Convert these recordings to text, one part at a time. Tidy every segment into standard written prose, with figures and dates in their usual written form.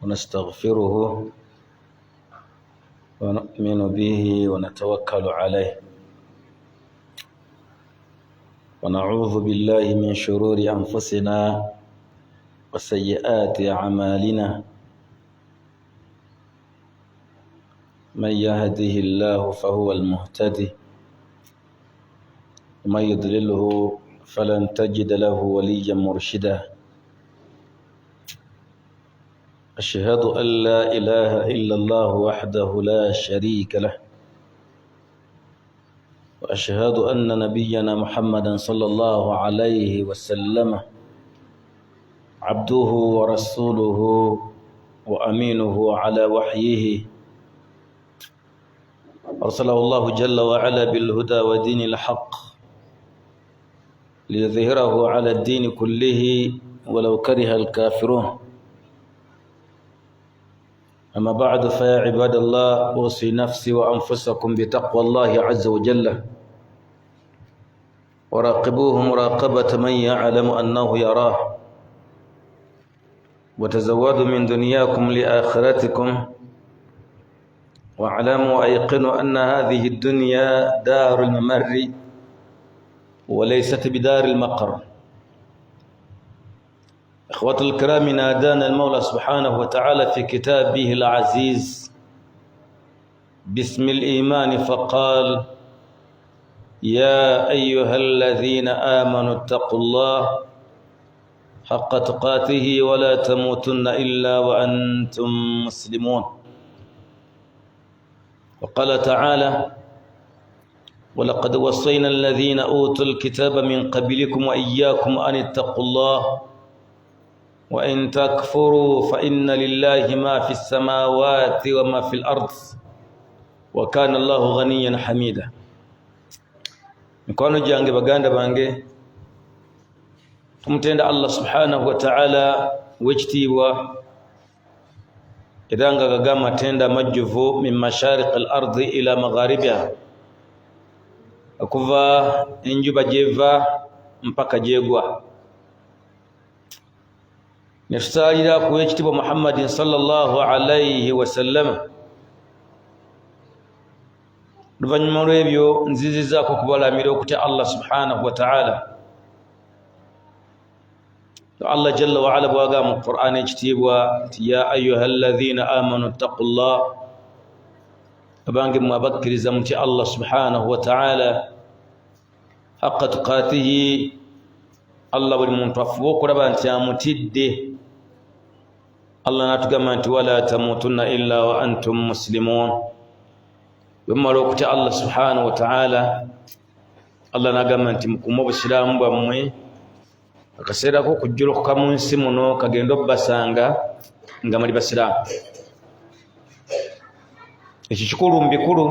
ونستغفره ونؤمن به ونتوكل عليه ونعوذ بالله من شرور أنفسنا وسيئات أعمالنا من يهده الله فهو المهتدي ومن يضلله فلن تجد له وليا مرشدا أشهد أن لا إله إلا الله وحده لا شريك له وأشهد أن نبينا محمدا صلى الله عليه وسلم عبده ورسوله وأمينه على وحيه أرسله الله جل وعلا بالهدى ودين الحق ليظهره على الدين كله ولو كره الكافرون. أما بعد فيا عباد الله أوصي نفسي وأنفسكم بتقوى الله عز وجل وراقبوه مراقبة من يعلم أنه يراه وتزودوا من دنياكم لآخرتكم واعلموا وأيقنوا أن هذه الدنيا دار الممر وليست بدار المقر. إخوة الكرام، نادانا المولى سبحانه وتعالى في كتابه العزيز باسم الإيمان فقال: يا أيها الذين آمنوا اتقوا الله حق تقاته ولا تموتن إلا وأنتم مسلمون. وقال تعالى: ولقد وصينا الذين أوتوا الكتاب من قبلكم وإياكم أن اتقوا الله وإن تكفروا فإن لله ما في السماوات وما في الأرض وكان الله غنيا حميدا. mikono jange baganda bange tumutenda Allah subhanahu wa ta'ala wekitibwa edanga gagama tenda majjuvu min mashariq al-ardi ila magharibiha, akuva enjuba jeva mpaka jegwa. Netusalira ku ekitibwa Muhammadin sallallahu alayhi wa sallam. Luvanyuma lw'ebyo nzizizaako kubalamira okutya Allah subhanahu wa ta'ala. Allah jalla wa ala bwaga mu Qur'an ekitibwa nti ya ayyuhalladhina amanu ttaqullah, abange mwabakkiriza mutya Allah subhanahu wa ta'ala haqqa tuqatihi. Allah buli muntu afuba okulaba nti amutidde. Allah natugamba nti wala tamutunna illa wa antum muslimun. Bwemala okutya Allah subhanahu wa ta'ala, Allah nagamba nti mukume obusiraamu bwammwe akaseera k'okujjula okuka mu nsi muno kagenda obbasanga nga muli basiraamu. Ekyo kikulu mu bikulu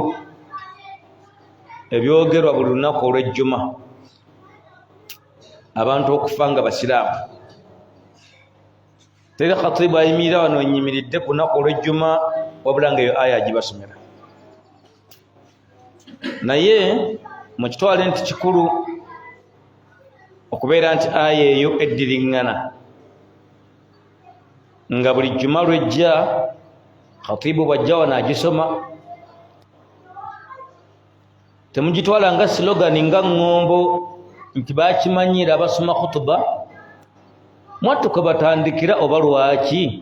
ebyogerwa buli lunaku olw'ejjuma, abantu okufa nga basiraamu. Teri khatibu ayimirira wano nyimiridde ku lunaku olw'ejjuma wabula nga eyo aya agibasomera. Naye mukitwale nti kikulu okubeera nti aya eyo eddiriŋŋana nga buli jjuma lwejja khatibu bwajja wano agisoma. Temugitwala nga silogani nga ŋŋombo nti bakimanyira abasoma khutuba mwattu kwe batandikira oba lwaki.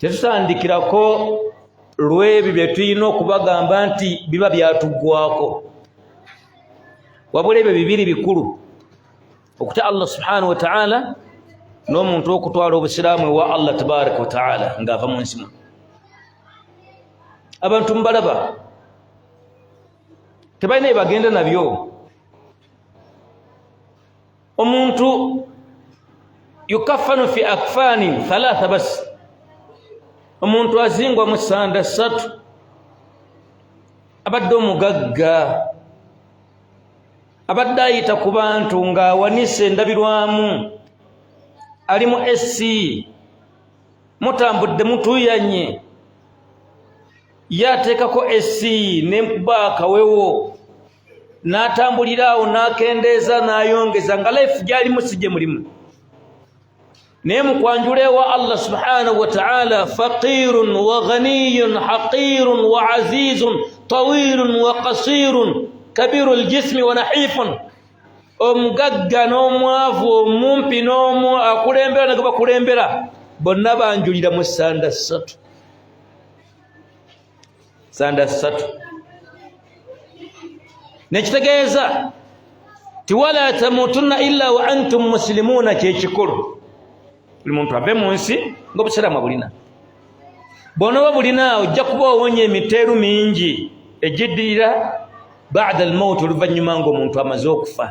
Tetutandikirako lw'ebyo bye tulina okubagamba nti biba byatuggwako, wabula ebyo bibiri bikulu: okutya Allah subhanahu wa ta'ala n'omuntu okutwala obusiraamu ewa Allah tabaraka wa ta'ala ng'ava mu nsi muno. Abantu mubalaba tebalina bye bagenda nabyo. Omuntu yukaffanu fi akfanin thalatha bas, omuntu azingwa mu ssanda ssatu, abadde omugagga, abadde ayita ku bantu ng'awanise endabirwamu, ali mu SC, mutambudde mutuuyanye, yateekako SC n'enkuba akawewo, n'atambulira awo n'akendeeza n'ayongeza nga life gy'alimu si gye mulimu. نيم كوانجوليوا الله سبحانه وتعالى فقير وغني حقير وعزيز طويل وقصير كبير الجسم ونحيف omugagga n'omwavu omumpi n'omu akulembera ne bakulembera bonna banjulira mu ssanda ssatu nekitegeeza ti wala tamutunna illa wa antum muslimuuna kyekikulu buli muntu ave mu nsi ng'obusiraamu bulina bw'onooba bulina ojja kuba owonye emiteeru mingi egiddirira ba'da al-mawt oluvannyuma ng'omuntu amaze okufa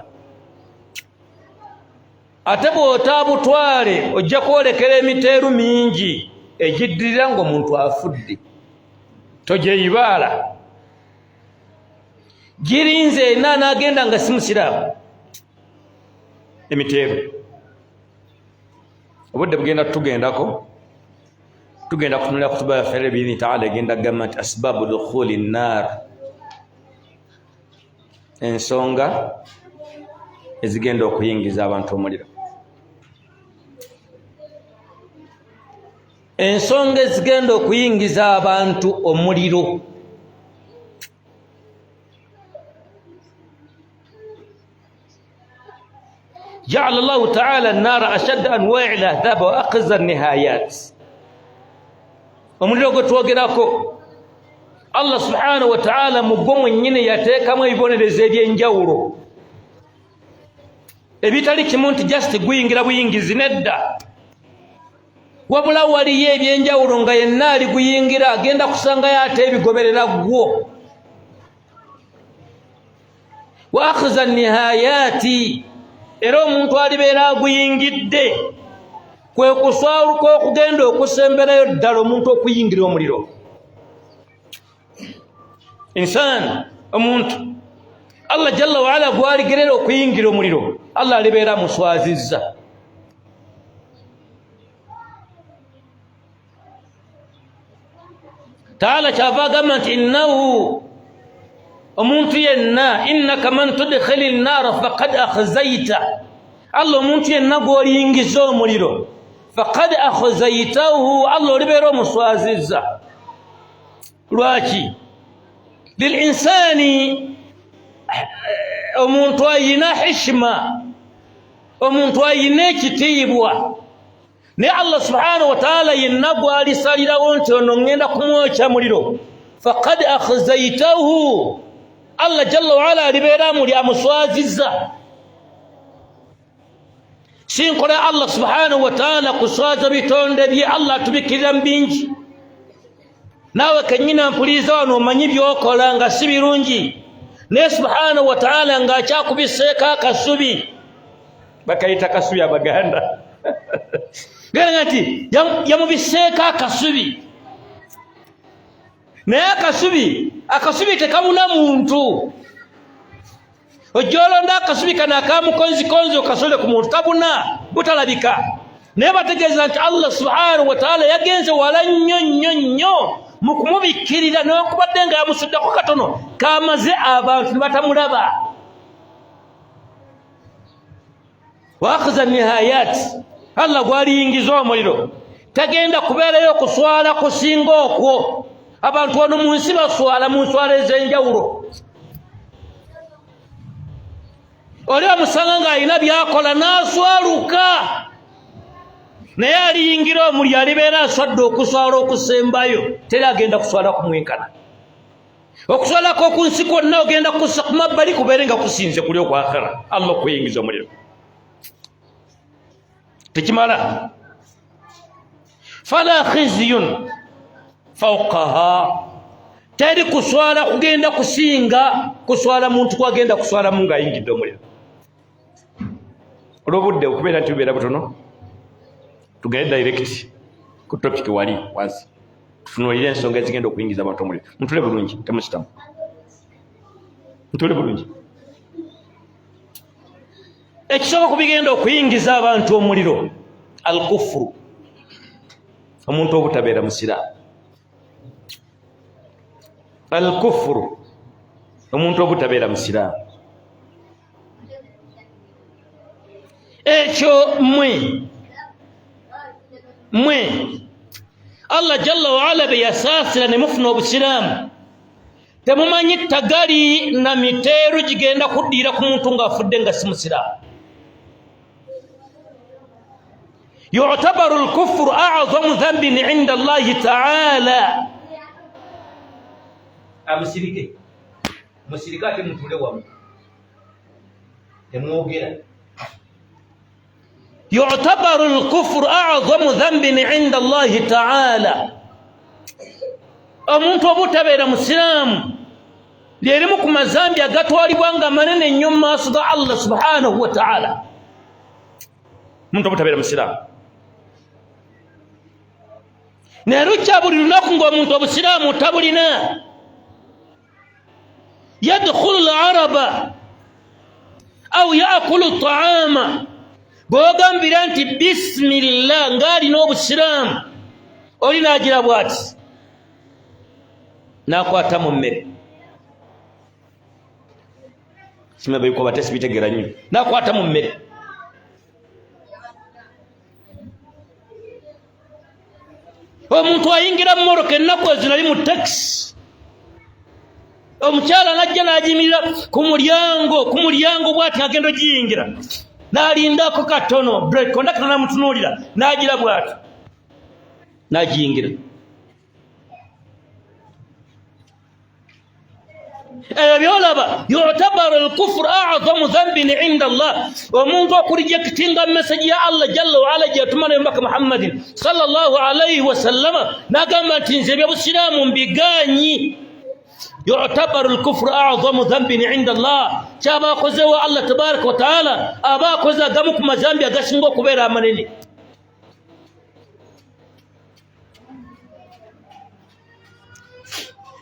ate bw'otaabutwale ojja kwolekera emiteeru mingi egiddirira ng'omuntu afudde togyeyibaala girinze n'agenda nga si musiraamu emiteeru obudde bugenda tugendako tugenda kutunulira kutuba yaffe biidhni taala egenda kugamba nti asbaabu dukhuli nnaar ensonga ezigenda okuyingiza abantu omuliro ensonga ezigenda okuyingiza abantu omuliro جعل الله تعالى النار أشد أنواع العذاب وأقصى النهايات omuliro gwe twogerako Allah subhanahu wa ta'ala mu gwo mwennyini yateekamu ebibonerezo eby'enjawulo ebitali kimu nti just guyingira buyingizi nedda wabula waliyo ebyenjawulo nga yenna ali guyingira agenda kusangayo ate ebigoberera gwo wa akhza nihayaati era omuntu alibeera aguyingidde kwe kuswaluka okugenda okusemberayo ddala omuntu okuyingira omuliro insaan omuntu Allah jalla waala gwaligerera okuyingira omuliro Allah alibeera muswazizza taala kyava agamba nti innahu omuntu yenna innaka man tudkhili nnaara faqad akhzayta Allah omuntu yenna gw'oliyingiza omuliro faqad akhzaytahu Allah olibeera omuswazizza lwaki lilinsani omuntu ayina hishma omuntu ayina ekitiibwa naye Allah subhanahu wa ta'ala yenna gw'alisalirawo nti ono ŋŋenda kumwokya muliro faqad akhzaytahu Allah jalla waala alibeera muli amuswazizza sinkola Allah subhanahu wa ta'ala kuswaza bitonde bye Allah atubikirira mu bingi naawe kennyina mpuliriza wano omanyi byokola nga si birungi naye subhanahu wa ta'ala ng'akyakubiseeko akasubi bakayita kasubi abaganda genda nti yamubiseeko akasubi naye akasubi tekamuna muntu ojolonda akasubi kana akamukonzikonzi okasole ku muntu kabuna butalabika naye bategeeza nti Allah subhanahu wa ta'ala yagenze wala nnyo mu kumubikkirira n'okubadde nga yamusuddako katono kamaze abantu ne batamulaba wa akhza nihayat Allah gwaliyingiza omuliro tagenda kubeerayo okuswala kusinga okwo abantu wano mu nsi baswala mu nswala ez'enjawulo oli amusanga ng'alina byakola n'aswaluka naye aliyingira omuli alibeera aswadde okuswala okusembayo teri agenda kuswala kumwenkana okuswalako ku nsi kwonna ogenda kussa ku mabbali kubeere nga kusinze kuli okwakala Allah okuyingiza omuliro tekimala fala khizyun fawqaha teri kuswala kugenda kusinga kuswala muntu kwagenda kuswalamu ng'ayingidde omuliro olw'obudde okubeera nti bubeera butono tugende direct ku topic wali wansi tutunuulire ensonga ezigenda okuyingiza abantu omuliro mutule bulungi temusitamu mutule bulungi ekisobola kubigenda okuyingiza abantu omuliro al-kufru omuntu obutabeera musiraamu al-kufru omuntu obutabeera musiraamu ekyo mmwe mwe Allah jalla wa ala beyasasira ne mufuna obusiraamu temumanyi tagali na miteeru gigenda kuddira ku muntu ng'afudde nga si musiraamu. yu'tabaru al-kufru a'zamu dhanbin 'inda Allah ta'ala. musirike ate mutule wamu temwogera. yu'tabaru al-kufru a'zamu dhanbin 'inda Allah ta'ala. omuntu obutabeera musiraamu lyerimu ku mazambi agatwalibwa nga manene ennyo mu maaso ga Allah subhanahu wa ta'ala. omuntu obutabeera musiraamu naye lukya buli lunaku ng'omuntu obusiraamu tabulina. yadkhulu al-araba aw yaakulu at-ta'ama, bw'ogambira nti bisimillah ng'alina obusiraamu oli n'agira bw'ati n'akwata mu mmere. simba yuko batesi bitegera nnyo. n'akwata mu mmere. omuntu ayingira mu moroka ennaku ezino ali mu takisi, omukyala n'ajja n'ajimirira ku mulyango bw'ati agenda ogiyingira n'alindako katono break kondakita n'amutunuulira n'agira bw'ati n'agiyingira. eyo byolaba yu'tabaru al-kufru a'zamu dhanbin 'inda Allah. omuntu okurijectinga message ya Allah jalla wa ala gyatuma naye mbaka Muhammadin sallallahu alayhi wa sallama n'agamba nti nze ebyobusiraamu mbigaanyi. yu'tabaru al-kufru a'zamu dhanbin 'inda Allah. kyaba akozewo Allah tabaraka wa ta'ala aba akoze agamu ku mazambi agasinga okubeera amanene.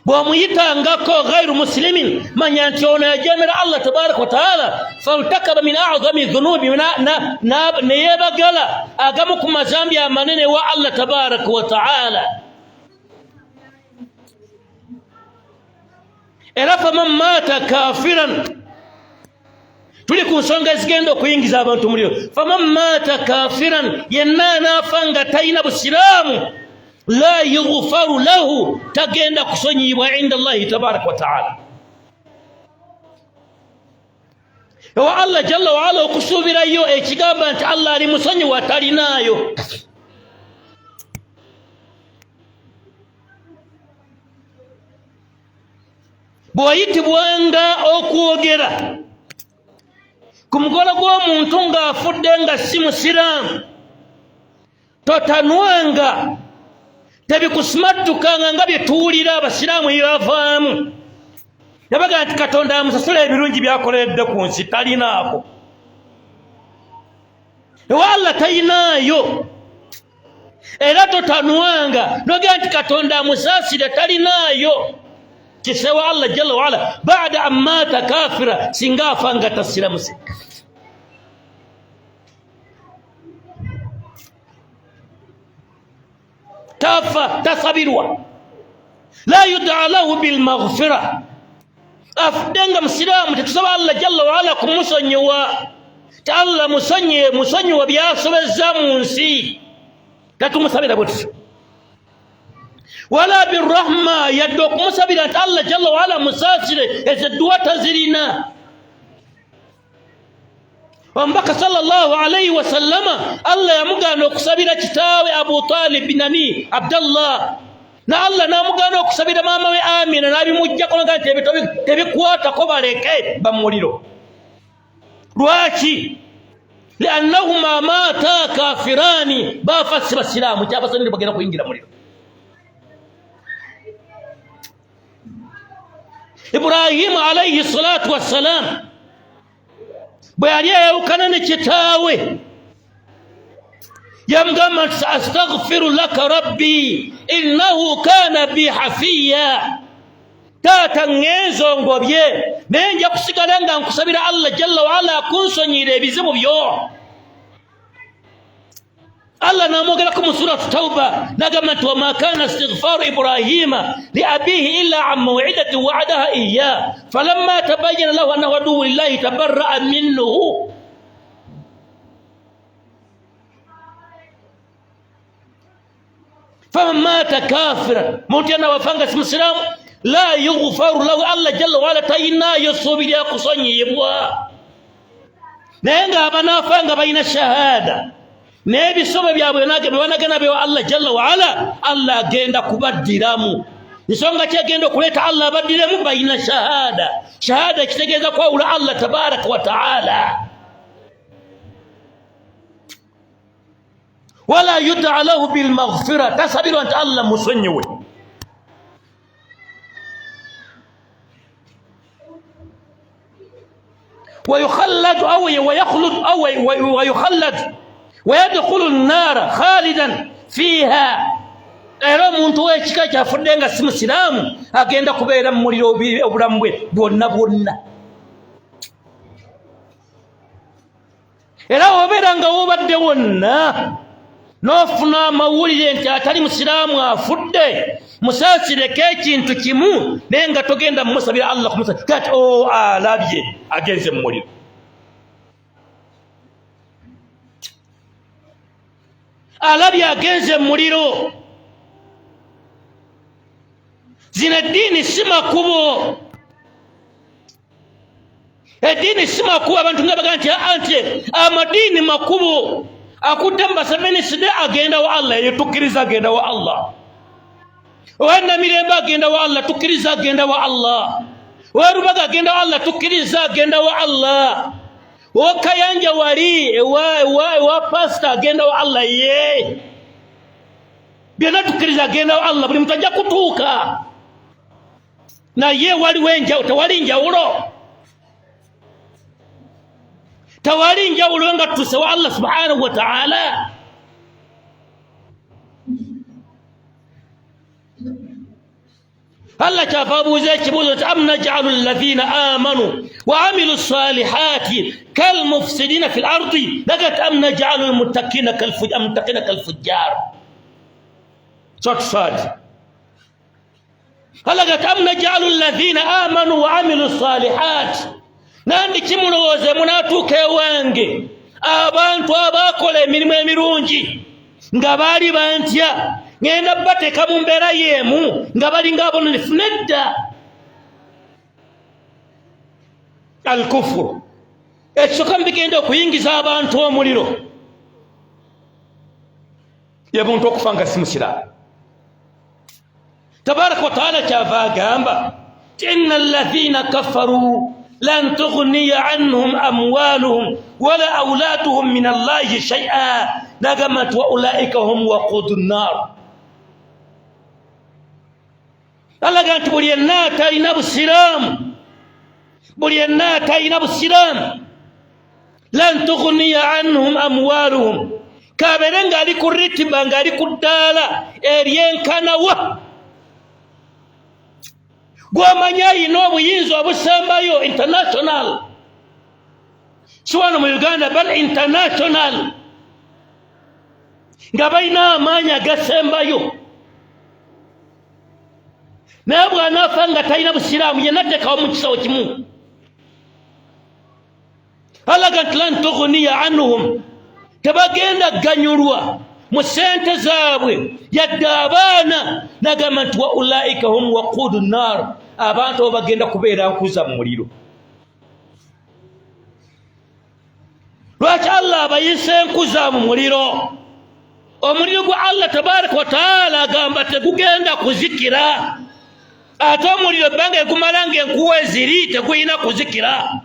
bw'omuyitangako ghairu muslimin manya nti ono yajemera Allah tabaraka wa ta'ala faltakaba min a'zami dhunubi neyeebagala agamu ku mazambi amanene wa Allah tabaraka wa ta'ala. era faman mata kafiran, tuli ku nsonga ezigenda okuyingiza abantu muliro. faman mata kafiran, yenna anaafa nga talina busiraamu la yughfaru lahu, tagenda kusonyiyibwa inda Allahi tabaraka wa ta'ala. ewa Allah jalla wa ala okusuubirayo ekigamba nti Allah ali musonyiwa atalinaayo. bw'oyitibwanga okwogera ku mugolo gw'omuntu ng'afudde nga si musiraamu, totanwanga, tebikusimattukanga nga bye tuwulira abasiraamu byebavaamu. yabaga nti Katonda amusasula ebirungi byakoleredde ku nsi, talinaako. ewa Allah talinaayo. era totanwanga nogera nti Katonda amusaasire, talinaayo. kisewa Allah jalla wa ala baada an mata kafira, singa afa nga tasiramusi. tafa tasabirwa, la yud'a lahu bil maghfira. afdenga musiraamu tetusaba Allah jalla wa ala kumusonyiwa. ti Allah musonyiwa byasobezza mu nsi, tetumusabira butyo. wala birrahma, yadde okumusabira nti Allah jalla wa ala musaasire, ezo edduwa tazirina. omubaka sallallahu alayhi wa sallama Allah yamugaana okusabira kitaawe Abu Talib binani Abdallah, na Allah n'amugaana okusabira maama we Amina, n'abimuggyako nga nti ebyo tebikwatako, baleke bamuliro. lwaki? liannahuma maata kafirani, baafa si basiraamu, kyabasonere bagenda kuyingira muliro. Ibrahim alayhi salatu wassalam bwe yali ayawukana ne kitaawe, yamugamba nti astaghfiru laka rabbi innahu kana bi hafiya. taata ŋŋenzo ngobye, naye nja kusigala nga nkusabira Allah jalla wa ala akunsonyiira ebizibu byo. Allah n'amwogerako mu suratu Tawba n'agamba nti wama kana istighfaru Ibrahima li abihi illa an maw'idatin wa'adaha iyyah falamma tabayyana lahu annahu aduwwu lillahi tabarra'a minhu. faman mata kafiran muntu yanawafanga si musilamu la yughfaru lahu Allah jalla wala tayina yusubiri akusonyiyibwa naye ng'abanafanga balina shahada n'ebisobo byabwe banagana byewa Allah jalla waala Allah agenda kubaddiramu nsonga ki agenda okuleeta Allah abaddiremu balina shahada kitegeeza kwawula Allah tabaraka wa taala wala yud'a lahu bilmaghfira tasabirwa nti Allah musonyiwe ويخلد أو ويخلد أو ويخلد ويدخل النار خالدا فيها era muntu w'ekika kyafudde nga si musiraamu agenda kubeera mu muliro obulamu bwe bwonna bwonna era wobeera nga wobadde wonna n'ofuna amawulire nti atali musiraamu afudde musaasireko ekintu kimu naye nga togenda mumusabira Allah kumusabira kati alabye agenze mu muliro alabye agenze mu muliro zino eddiini si makubo eddiini si makubo abantu nga bagaa nti amadiini makubo akudde mu baseveniside agenda wa Allah eyo tukkiriza agenda wa Allah wana mirembe agenda wa Allah tukkiriza agenda wa Allah warubaga agenda wa Allah tukkiriza agenda wa Allah wakayanja wali wa pastor agenda wa Allah ye byonna tukkiriza agenda wa Allah buli muntu ajja kutuuka naye tewali njawulo tewali njawulo nga tutuuse wa Allah subhanahu wa ta'ala الله كفابو زي كبوزة أم نجعل الذين آمنوا وعملوا الصالحات كالمفسدين في الأرض لقد أم نجعل المتقين كالفجار صوت صاد لقد أم نجعل الذين آمنوا وعملوا الصالحات ناندي كمونو زمناتو كيوانجي abantu abakola emirimu emirungi nga baali bantya ngenda bateeka mu mbeera yeemu nga balinga abonefu nedda alkufuru ekisooka mbigenda okuyingiza abantu omuliro ye muntu okufa nga si musiraamu tabaraka wa taala kyava agamba inna alladhina kafaru لن تغني عنهم أموالهم ولا أولادهم من الله شيئا نقمت وأولئك هم وقود النار الله قالت بلينات أين بالسلام بلينات أين بالسلام لن تغني عنهم أموالهم كابرين قالي كرتبا قالي كدالا إريان كانوا gwamanya ino obuyinza obusembayo international siwano mu Uganda bal international nga balina amaanyi agasembayo naye bw'anaafa nga talina busiraamu yenna attekawo mu kisawo kimu alaga nti lan tughniya anhum tebagenda ganyulwa mu sente zaabwe yadde abaana nagamba nti wa ulaika hum waqudu nnar abantu abo bagenda kubeera nkuza mu muliro lwaki Allah abayise nkuza mu muliro omuliro gwa Allah tabaraka wa taala agamba tegugenda kuzikira ate omuliro ebbanga egumala ng'enkuwa eziri teguyina kuzikira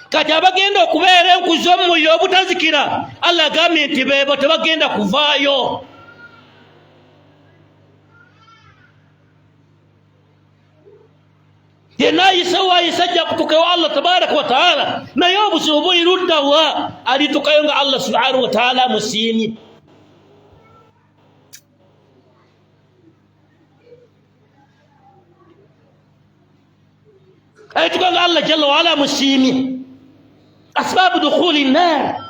kati abagenda okubeera enkuza mu muliro obutazikira Allah agambye nti beebo tebagenda kuvaayo yenna ayisewo ayise ajja kutuka wa Allah tabaraka wa taala naye obuzibu buli ludda wa alitukayo nga Allah subhanahu wa taala amusiimye alituka nga Allah jalla wa ala amusiimye asbaabu dukhuli nnar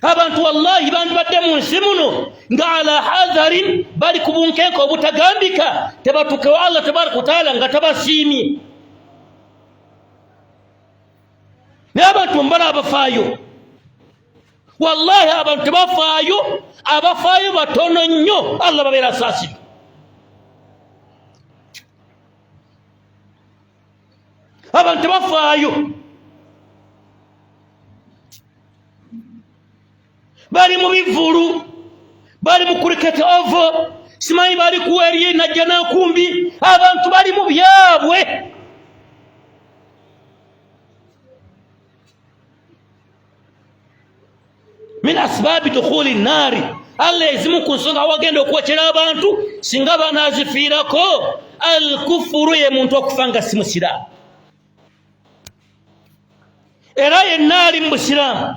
abantu wallahi bandibadde mu nsi muno nga ala hadharin bali ku bunkenke obutagambika tebatukewo Allah tabaraka wa taala nga tabasiimye naye abantu mbala abafaayo wallahi abantu bafaayo abafaayo batono nnyo Allah babeera saasi abantu bafaayo bali mu bivulu bali mu cricket over simanyi bali kuweriye najja nankumbi abantu bali mu byabwe min asbabi dukhuli nari Allah ezimu ku nsonga wagenda okwokera abantu singa banazifiirako alkufuru ye muntu okufanga si musiraamu era yenna ali mu busiraamu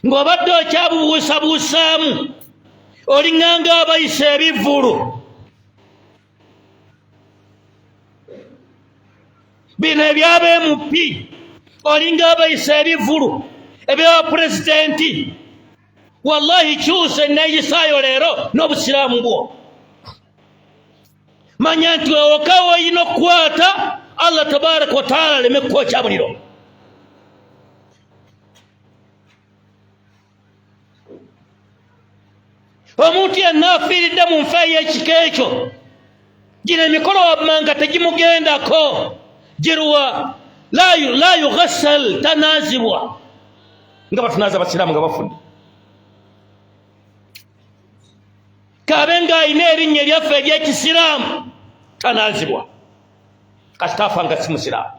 ng'obadde okyabubuusabuusaamu olinganga abayisa ebivvulu bino eby'aba-MP olinga abayisa ebivvulu eby'abapulezidenti wallahi kyuse neeyisaayo leero n'obusiraamu bwo manya nti wewoka woyina okukwata Allah tabaraka wa taala aleme kukwokya muliro omuntu yenna afiiridde mu nfa y'ekika ekyo gino emikolo wammanga tegimugendako giruwa la yughassal tanaazibwa nga batunaaza abasiraamu nga bafudde kabe ng'ayina erinnya eryaffe ery'ekisiraamu tanaazibwa kasita afa nga si musiraamu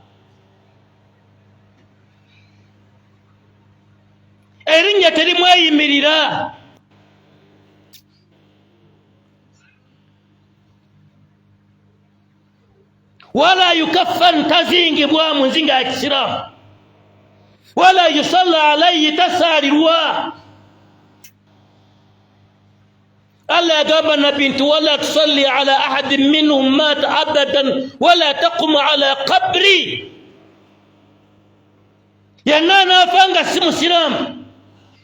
erinnya terimweyimirira wala yukaffan tazingibwamu nzinga ya kisiraamu wala yusalla alayhi tasaalirwa Allah yagamba nabbi nti wala tusalli ala ahadin minhum mata abadan wala taqum ala qabri yenna naafanga si musiraamu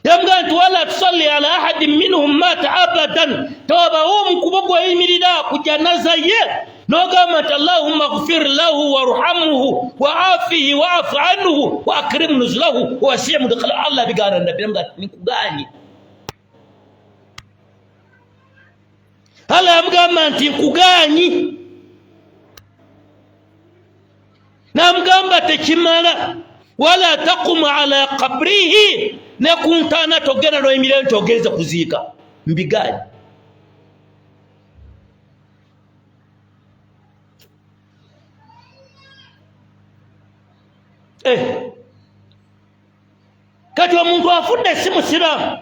yamugamba nti wala tusalli ala ahadin minhum mata abadan tobawo omukubo gweyimirira ku janaza ye nogamba nti allahumma ghfir lahu warhamhu waafihi waafu anhu waakrim nuzulahu wawasi' mudkhala Allah bigana nabbi yamugamba nikuganye Allah yamugamba nti nkuganyi namugamba tekimala wala taqum ala qabrihi nekuntana togenda noyimirira nti ogenze kuziika mbiganyi kati omuntu afudde si musiraamu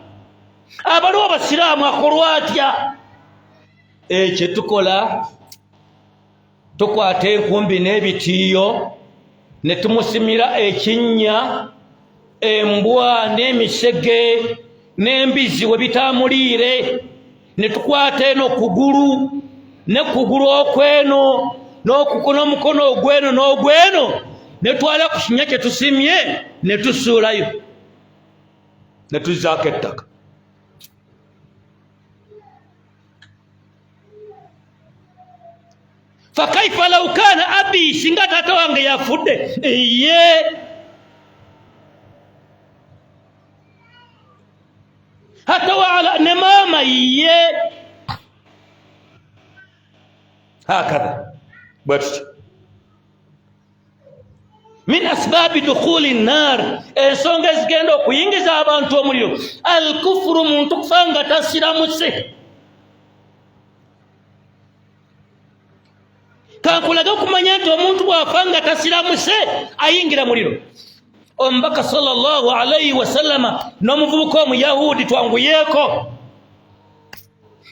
abaliwo abasiraamu akolwa atya kyetukola tukwata enkumbi n'ebitiiyo ne tumusimira ekinnya embwa n'emisege n'embizi we bitamuliire ne tukwata eno kugulu ne kugulu okweno n'omukono ogweno n'ogweno ne twala ku kinnya kye tusimye ne tusuulayo ne tuzzaako ettaka fakaifa law kana abi singa taata wange yafudde ye hata wala ne mama ye hakadha bwatutyo min asbabi dukhuli nnar ensonga ezigenda okuyingiza abantu omuliro alkufuru muntu kufanga tasiramuse kankulaga okumanya nti omuntu bw'afanga tasiramuse ayingira muliro omubaka sallallahu alayhi wasallama n'omuvubuka omuyahudi twanguyeeko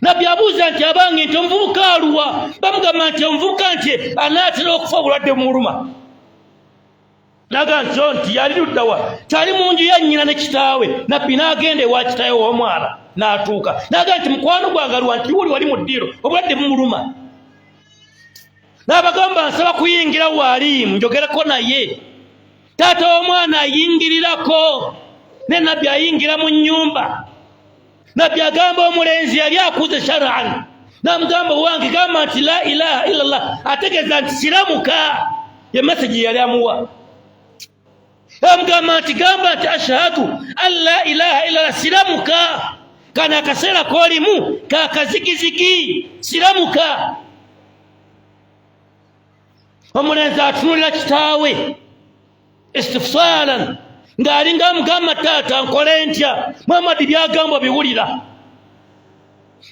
nabbi abuuza nti abange nti omuvubuka aluwa bamugamba nti omuvubuka nti anaatera okufa obulwadde bumuluma naga nti yali luddawa kyali mu nju ya nnyina ne kitaawe nabbi n'agenda ewa kitaawe w'omwana n'atuuka naga nti mukwano gwange aluwa nti wuli wali mu ddiiro obulwadde bumuluma n'abagamba nsaba kuyingira waalimu njogerako naye taata w'omwana ayingirirako ne nabbi ayingira mu nnyumba nabbi agamba omulenzi yali akuze shar'an n'amugamba wange gamba nti la ilaha illallah ategeeza nti siramuka ye mesagi yali amuwa amugamba nti gamba nti ashhadu an la ilaha illa siramuka. Kana akaseera kolimu kakazigizigi siramuka. Omulenzi atunulira kitaawe istifsalan ng'alinga amugamba taata nkole ntya, Muhammad byagamba biwulira.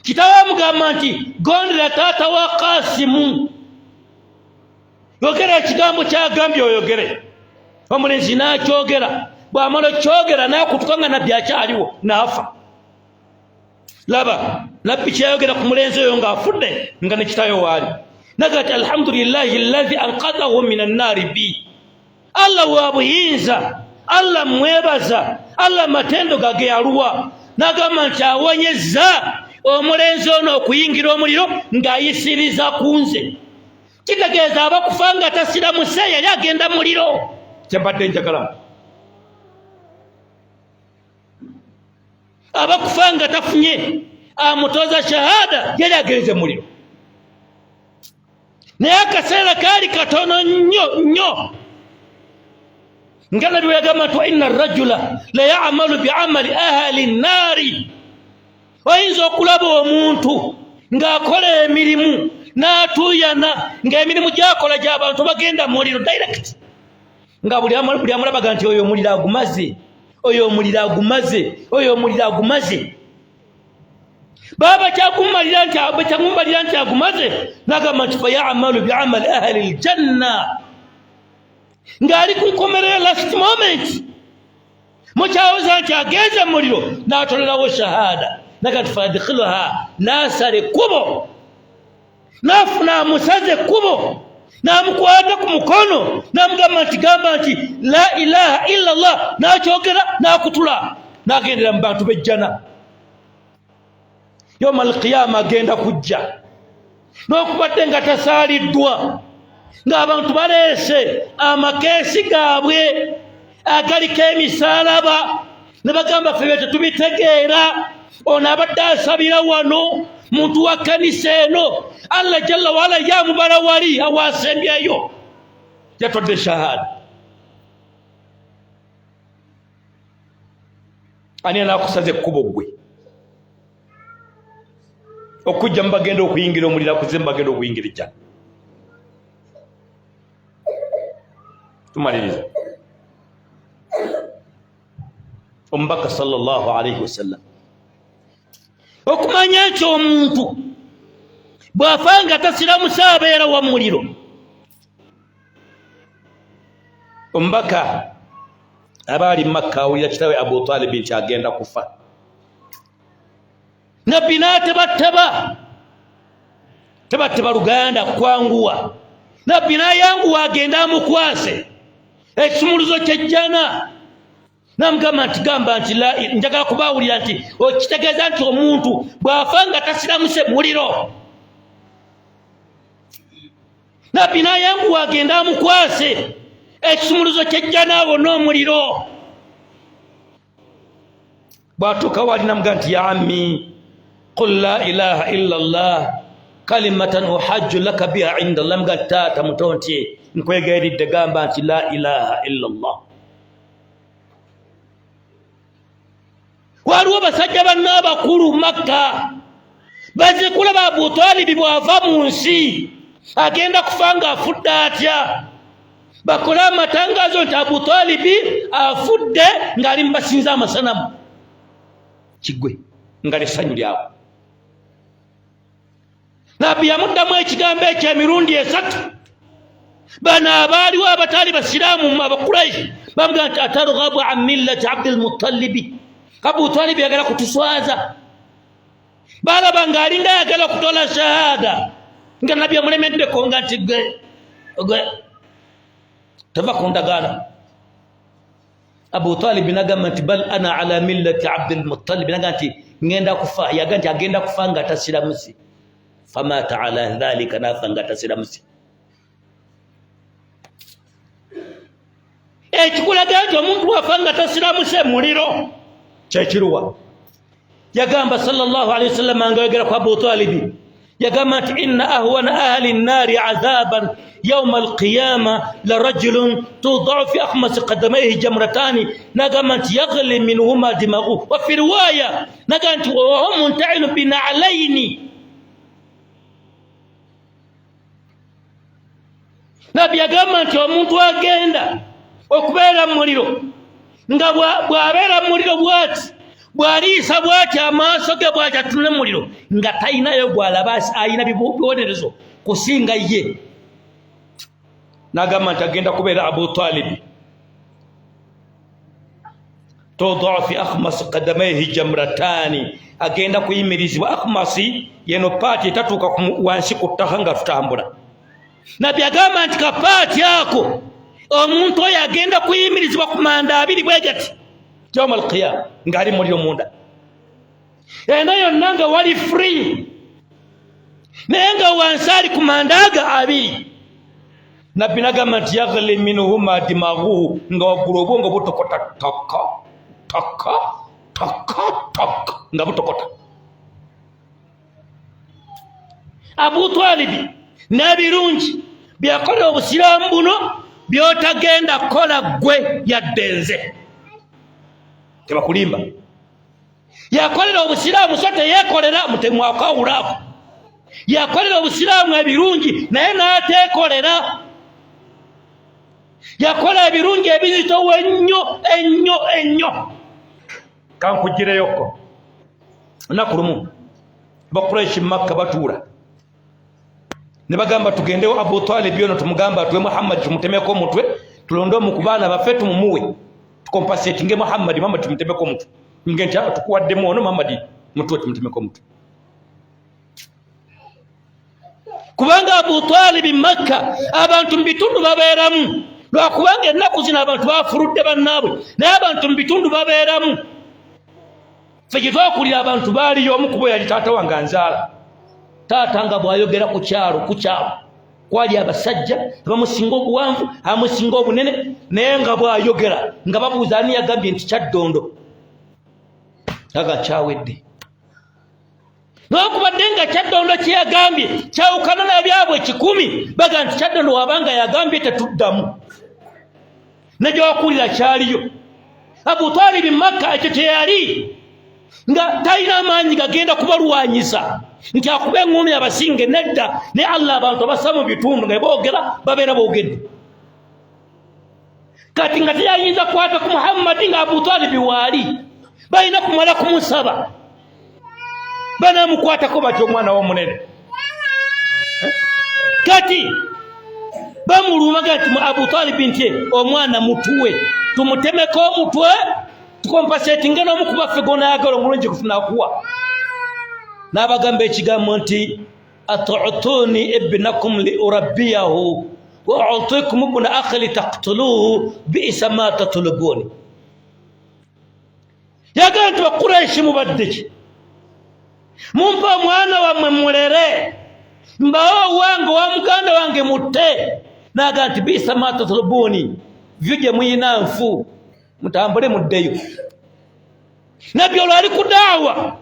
Kitaawe amugamba nti gondera taata wa Kasimu, yogera ekigambo kyagambye oyogere. Omulenzi n'akyogera, bw'amala okyogera n'akutuka nga nabbi akyaliwo n'afa. Laba nabbi kyayogera ku mulenzi oyo ng'afudde nga ne kitaawe waali. Nagati alhamdulillahi alladhi anqadhahu minan nari bi. Allah wa buyinza, Allah mwebaza, Allah matendo gage yaluwa. Nagamba nti awonyezza omulenzi ono okuyingira omuliro ng'ayisiriza ku nze. Kitegeeza abakufa nga tasiramuse yali agenda muliro. Kyembadde njagala abakufa nga tafunye amutoza shahada yali agenze muliro. Naye akaseera kaali katono nnyo nga Nabbi yagamba nti wa inna arrajula la ya'malu bi'amali ahli nnaari. Oyinza okulaba omuntu ng'akola emirimu n'atuuyana ng'emirimu gy'akola gy'abantu bagenda muliro direct, nga buli amulabaga nti oyo omuliro agumaze, oyo omuliro agumaze, oyo omuliro agumaze. Baba kyagummalira nti agumaze, n'agamba nti fa ya'malu bi'amali ahli aljanna. Ng'ali ku nkomerero last moment mukyawuza nti agenze muliro n'atolerawo shahada. Nagati fa adkhiluha, n'asala ekkubo, n'afuna amusaze ekkubo, n'amukwata ku mukono n'amugamba nti gamba nti la ilaha illa Allah, n'akyogera n'akutula n'agendera mu bantu b'ejjana. Yawma al-qiyama agenda kujja n'okubadde nga tasaaliddwa, ng'abantu baleese amakeesi gaabwe agaliko emisaalaba ne bagamba ffe tetubitegeera, ono abadde asabira wano muntu wa kanisa eno, Allah jalla wala yamubala wali awasembyeyo yatodde shahada. Ani anakusaze ekkubo gwe okujja mubagenda okuyingira omuliro, akuze mubagenda okuyingira ejjana. Tumaliriza. Omubaka sallallahu alayhi wasallam okumanya nti omuntu bw'afa nga tasiramusa abeera wa muliro. Omubaka abaali Makka awulira kitaawe Abu Talib nti agenda kufa. Nabbi n'atebateba Luganda kwanguwa. Nabbi n'ayanguwa agenda amukwase ekisumuluzo ky'ejjana. Namugamba nti gamba nti njagala kubaawulira nti okitegeeza nti omuntu bw'afa nga tasiramuse muliro. Nabbi n'ayanguwa agenda amukwase ekisumuluzo ky'ejjana awo n'omuliro. Bw'atuuka wali namugamba nti ya ammi qul la ilaha illa Allah kalimatan uhajju laka biha inda Allah. Namugamba taata mutonti nkwegayiridde gamba nti la ilaha illa Allah. Waliwo basajja banna abakulu Makka bazze kulaba Abu Talib bw'ava mu nsi agenda kufa ng'afudde atya. Bakola amatangazo nti Abu Talib afudde ng'ali mu basinza amasanamu kigwe nga l'essanyu lyabwe. Nabbi yamuddamu ekigambo ekyo emirundi 3. Bano abaaliwo abataali basiraamu mu Abakuraishi bamugamba nti atarghabu an millati Abdul Muttalib. Abu Talib yagala kutuswaza. Balaba ng'alinga yagala kutola shahada nga Nabbi amulemeddeko nga nti gwe tava ku ndagaano. Abu Talib n'agamba nti bal ana ala millati Abdul Muttalib. N'agamba nti ngenda kufa. Yagamba nti agenda kufa nga tasiramusi. Famata ala dhalika, nafa nga tasiramusi. Ekikulaga nti omuntu wafa nga tasiramuse muliro kyekiruwa. Yagamba sallallahu alayhi wasallam nga yogera ku Abu Talib, يقامت إن أهون أهل النار عذابا يوم القيامة لرجل توضع في أخمص قدميه جمرتان نقامت يغلي منهما دماغه. وفي رواية نقامت وهو منتعل بنعلين. نبي يقامت ومنت واقenda okubera muliro nga bwabera muliro bwati bwaliisa bwati amaaso ge bwati atunule muliro nga tayinayo gwalabasi ayina bibonerezo kusinga ye. Nagamba nti agenda kubeera Abu Talib توضع في أخمص قدميه جمرتان agenda kuyimirizibwa. Akhmasi yeno paati etatuuka wansi ku ttaka nga tutambula. Nabbi agamba nti kapaati ako omuntu oyo agenda kuyimirizibwa ku manda abiri bwe gati yawma alqiyama ng'ali muliro munda. Eno yonna nga wali free naye nga wansi ali ku manda aga abiri. Nabbi nagamba nti yaghli minhuma dimaghuhu nga waggulu obwongo butokota taka taka taka taka nga butokota. Abu Talibi n'ebirungi byakola obusiraamu buno byotagenda kola gwe yaddenze tebakulimba. Yakolera obusiraamu so teyeekolera mutemu akawulaako. Yakolera obusiraamu ebirungi naye n'ateekolera. Yakola ebirungi ebizitowa ennyo ennyo ennyo. Kankugireyoko lunaku lumu Bakuraishi Makka batuula ne bagamba tugendewo Abu Talib yono tumugamba tuwe Muhammad tumutemeko omutwe tulonde omu ku baana baffe tumumuwe tukompasetinge Muhammad tumutemeko omutwe. Ngenti tukuwaddemu ono Muhammad mutwe tumutemeko omutwe. Kubanga Abu Talib Makka abantu mu bitundu babeeramu lwakubanga ennaku zino abantu bafuludde bannaabwe naye abantu mu bitundu babeeramu. Ffe gye twakulira abantu baaliyo omu ku bo yali taata wange anzaala. Taata nga bw'ayogera ku kyalo kwali abasajja abamusinga obuwanvu amusinga obunene naye nga bw'ayogera nga babuuza ani yagambye nti Kyaddondo aga kyawedde. N'okubadde nga Kyaddondo kye yagambye kyawukana n'ebyabwe 10 baga nti Kyaddondo wabanga yagambye tetuddamu ne gy'okulira kyaliyo. Abu Talib Makka ekyo teyali nga talina amaanyi gagenda kubalwanyisa nti akuba eŋŋumi abasinge nedda ne Allah abantu abassa mu bitundu nga boogera babeera boogedde. Kati nga teyayinza kukwata ku Muhammad nga Abu Talib waali balina kumala kumusaba banamukwatako batyo omwana w'omunene. Kati bamulumaga nti Abu Talib nti omwana mutuwe tumutemeko omutwe tukompasetinge n'omu ku baffe gona ayagala omulungi kufuna akuwa. N'abagamba ekigambo nti atu'tuni ibnakum li urabbiyahu wa u'tikum ibna akhi li taqtuluhu bi'sa ma tatlubuni. Yagamba nti Bakuraishi mubadde ki mumpa omwana wammwe mulere mbawo wange wa muganda wange mutte. N'agamba nti bi'sa ma tatlubuni vyo gye muyina nfu mutambule muddeyo. Nabbi olwo ali ku daawa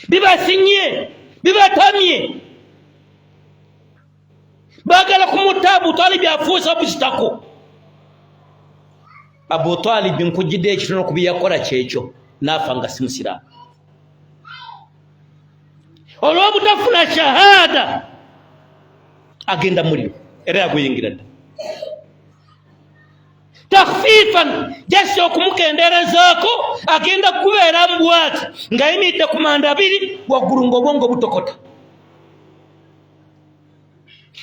bibasinye bibatamye bagala kumutta Abu Talib afuusa busitako. Abu Talib nkujjidde ekitono ku byakola kyekyo n'afa nga si musiraamu olw'obutafuna shahada agenda muliro era yaguyingira dda takhfifan jasi okumukenderezaako agenda kubeera mbwati ng'ayimiridde ku manda abiri waggulu ng'obwongo butokota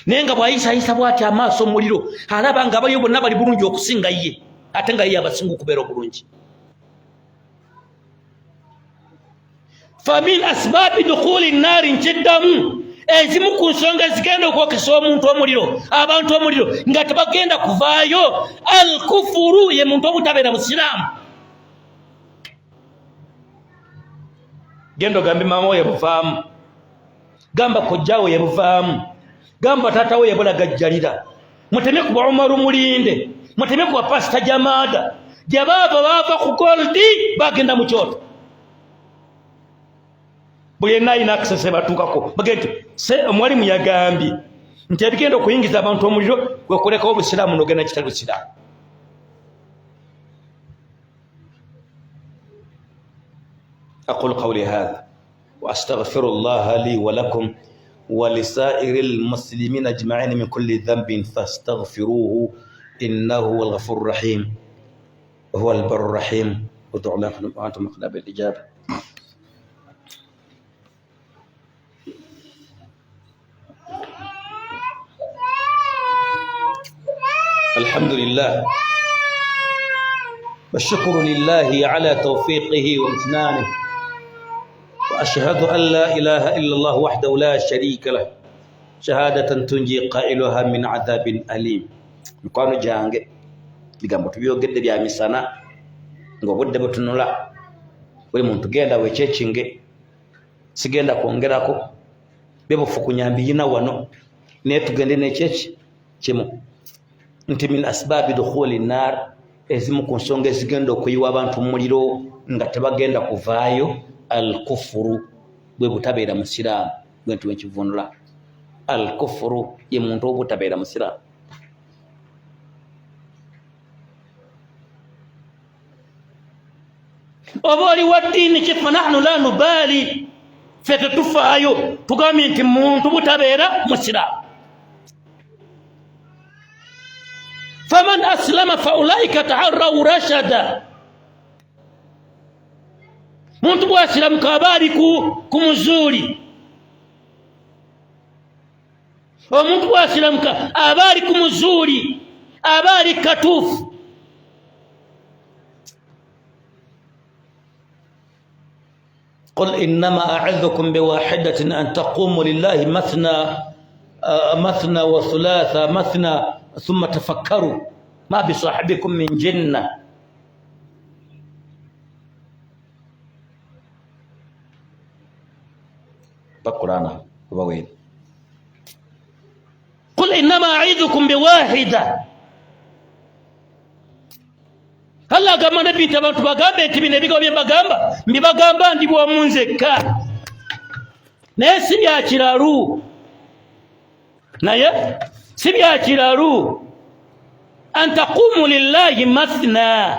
naye nga bw'ayisayisa bwati amaaso muliro alaba nga abayo bonna bali bulungi okusinga ye ate nga ye abasinga okubeera obulungi. famin asbaabi dukhuli nnaari nkiddamu ezimu ku nsonga zigenda okwokesa omuntu omuliro abantu omuliro nga tebagenda kuvaayo alkufuru ye muntu obutabeera musiraamu. Genda ogambe maama we yabuvaamu gamba kojjaawe yabuvaamu gamba taata we yabulagajjalira muteme ku Umaru mulinde muteme ku Pasita Jamaada gye baava ku goldi bagenda mu kyoto. bwe nayi nakisese batukako bagete se mwalimu yagambye nti ebigenda okuyingiza abantu omuliro gwe kulekawo obusiraamu n'ogenda kitali busiraamu. أقول قولي هذا وأستغفر الله لي ولكم ولسائر المسلمين أجمعين من كل ذنب فاستغفروه إنه هو الغفور الرحيم وهو البر الرحيم ودعوا الله وأنتم أقرب بالإجابة. الحمد لله والشكر لله على توفيقه وامتنانه وأشهد أن لا إله إلا الله وحده لا شريك له شهادة تنجي قائلها من عذاب أليم. مكانو جانge bigambo tubyogedde bya misana ng'obudde butunula buli muntu genda wekyechinge sigenda kwongerako bebufu kunyambi yina wano naye tugende nekyeki kimu nti min asbabi dukhuli nar ezimu ku nsonga ezigenda okuyiwa abantu mu muliro nga tebagenda kuvaayo al-kufuru bwe butabeera musiraamu bwentu wenkivunula al-kufuru ye muntu obutabeera musiraamu. oba oli wa ddiini ki fa nahnu la nubaali ffe tetufaayo tugambye nti muntu butabeera musiraamu. faman aslama faulaika taharrau rashada muntu bwasiramuka aba ali ku muzuuli omuntu bwasiramuka aba ali ku muzuuli aba ali katuufu. قل إنما أعظكم بواحدة أن تقوموا لله مثنى وثلاثة مثنى ثم تفكروا ما بصاحبكم من جنة. بقرانا وين قل إنما أعظكم بواحدة Allah gamba nabi tabantu bagambe nti bino ebigambo bye bagamba mbibagamba ndi bw'omu nzekka naye si bya kiralu an taqumu lillahi mathna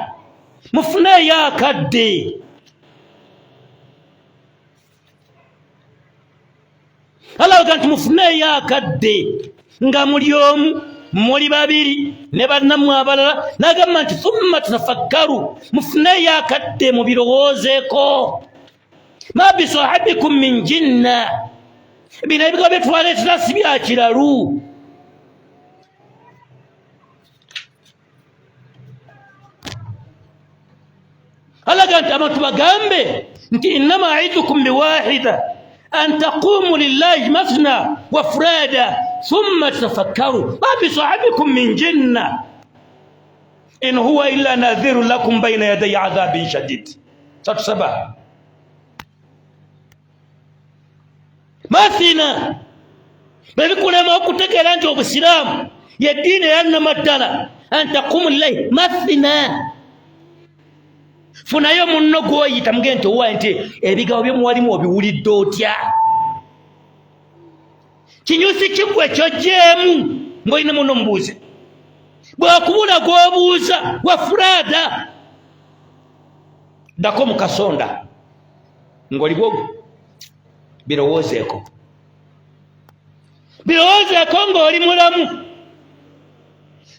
mufune yakadde Allah gamba nti mufune yakadde nga muli omu muli babiri ne bannammwe abalala nagamba nti thumma tafakkaru mufune yakadde mu birowoozeeko ma bisahabikum min jinna bino ebigambo byetwaleetera si bya kiralu. alaga nti abantu bagambe nti innama aidukum biwahida an taqumu lillahi mathna wa furada thumma tafakkaru ma bisahabikum min jinna in huwa illa nadhirun lakum bayna yaday adhabin shadid. 37 mathina bebikulema okutegeera nti obusiraamu ye ddiini eyannamaddala an taqumu lillahi mathna funayo munno gwoyita muge nti owaye nti ebigambo byemuwalimu obiwulidde otya kinyusi kigwe kyojjeemu ng'olina muno mubuuze bw'akubula gw'obuuza wa furaada ddako mu kasonda ng'oli bwogo birowoozeeko ng'oli mulamu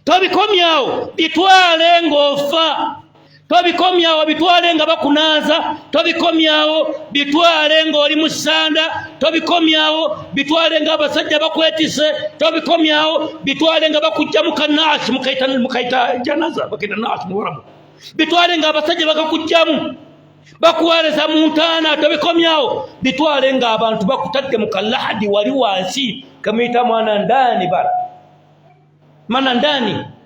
tobikomyawo bitwale ng'ofa tobikomyawo bitwale nga bakunaaza tobikomyawo bitwale ng'oli mu ssanda tobikomyawo bitwale nga abasajja bakwetise tobikomyawo bitwale nga bakujja mu kanaasi mukaita janaza bakita naasi mu Barabu bitwale nga abasajja bakakujjamu bakuweereza mu ntaana tobikomyawo bitwale nga abantu bakutadde mu kalahadi wali wansi kamuyita mwana ndani mana ndani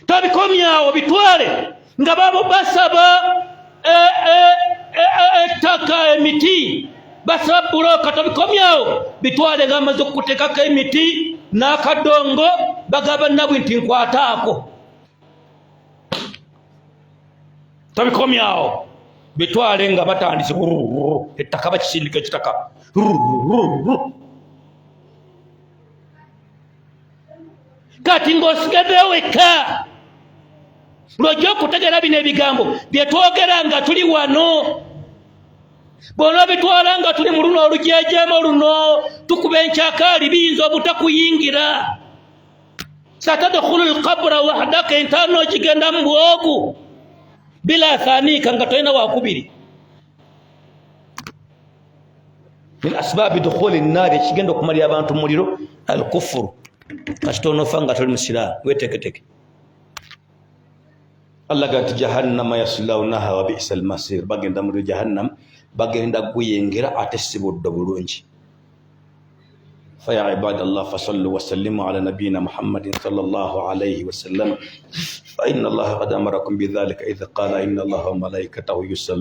tobikomyawo bitwale nga babo basaba ettaka emiti basaba buloka tobikomyawo bitwale nga bamaze okutekako emiti n'akadongo bagaba nabwe nti nkwataako tobikomyawo bitwale nga batandise ettaka bakisindika ekitaka kati ng'osigaddeyo wekka lwojja okutegera bino ebigambo bye twogera nga tuli wano bona bitwala nga tuli mu luno olujejeema luno tukuba enkyakaali biyinza obutakuyingira satadkhulu lkabura wahdaka entaano okigenda mu bwogu bila thaniika nga tolina wakubiri min asbaabi dukhuli nnaari ekigenda okumalira abantu muliro alkufuru kasitonofa nga toli musiraamu weteketeke Allah gati jahannama yaslawnaha wa bi'sa almasir bagenda muri jahannam bagenda guyengera ate sibuddo bulungi فيا عباد الله فصلوا وسلموا على نبينا محمد صلى الله عليه وسلم فإن الله قد أمركم بذلك إذ قال إن الله وملائكته يصلون